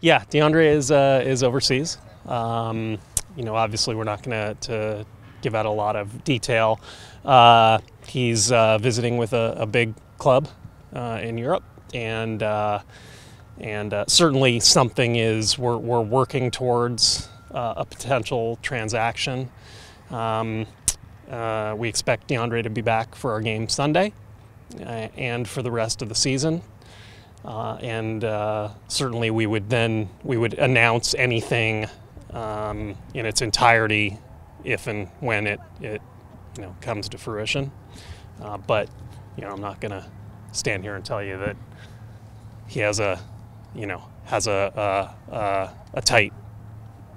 Yeah, DeAndre is overseas. Obviously we're not going to give out a lot of detail. He's visiting with a big club in Europe, and certainly something is we're working towards a potential transaction. We expect DeAndre to be back for our game Sunday and for the rest of the season. Certainly we would announce anything in its entirety if and when it comes to fruition. But I'm not going to stand here and tell you that he has a tight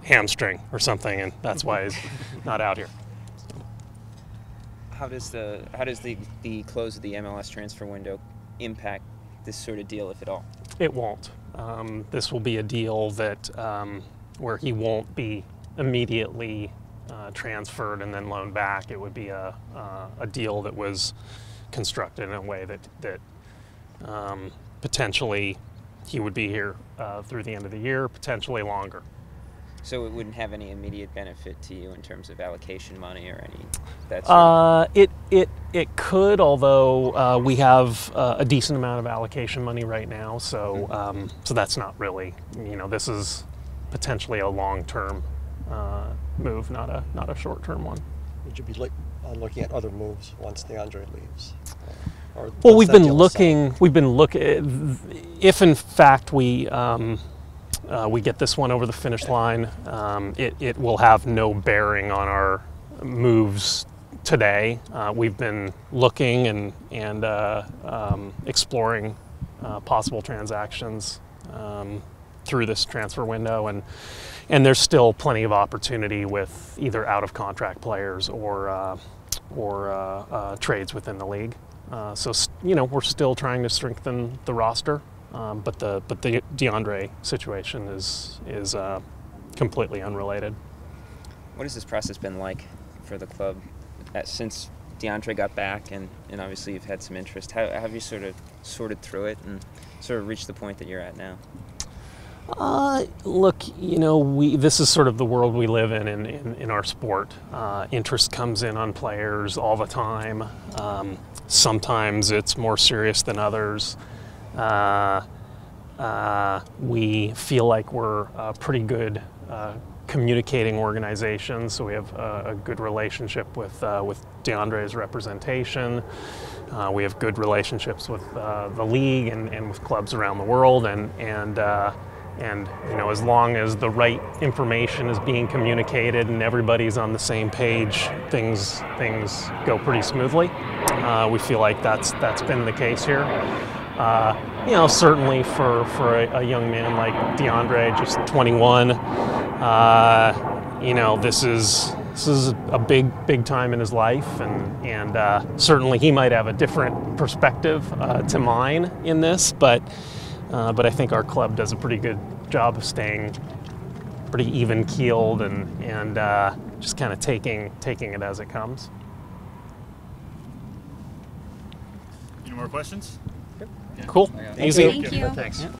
hamstring or something, and that's why he's not out here. How does the close of the MLS transfer window impact this sort of deal, if at all? It won't. This will be a deal that where he won't be immediately transferred and then loaned back. It would be a deal that was constructed in a way that potentially he would be here through the end of the year, potentially longer. So it wouldn't have any immediate benefit to you in terms of allocation money or any? It could, although we have a decent amount of allocation money right now, so so that's not really, this is potentially a long-term move, not a short-term one. Would you be looking at other moves once DeAndre leaves? Well, we've been looking. If in fact we get this one over the finish line, it will have no bearing on our moves today. We've been looking and exploring possible transactions through this transfer window, and there's still plenty of opportunity with either out-of-contract players or trades within the league. So we're still trying to strengthen the roster. But the DeAndre situation is completely unrelated. What has this process been like for the club since DeAndre got back, and obviously you've had some interest? How have you sort of sorted through it and sort of reached the point that you're at now? Look, this is sort of the world we live in our sport. Interest comes in on players all the time. Sometimes it's more serious than others. We feel like we're a pretty good communicating organization, so we have a good relationship with DeAndre's representation. We have good relationships with the league and with clubs around the world, and as long as the right information is being communicated and everybody's on the same page, things go pretty smoothly. We feel like that's been the case here. Certainly for a young man like DeAndre, just 21, this is a big time in his life, and certainly he might have a different perspective to mine in this, but I think our club does a pretty good job of staying pretty even-keeled and just kind of taking it as it comes. Any more questions? Cool. Easy. Thank you. Thanks.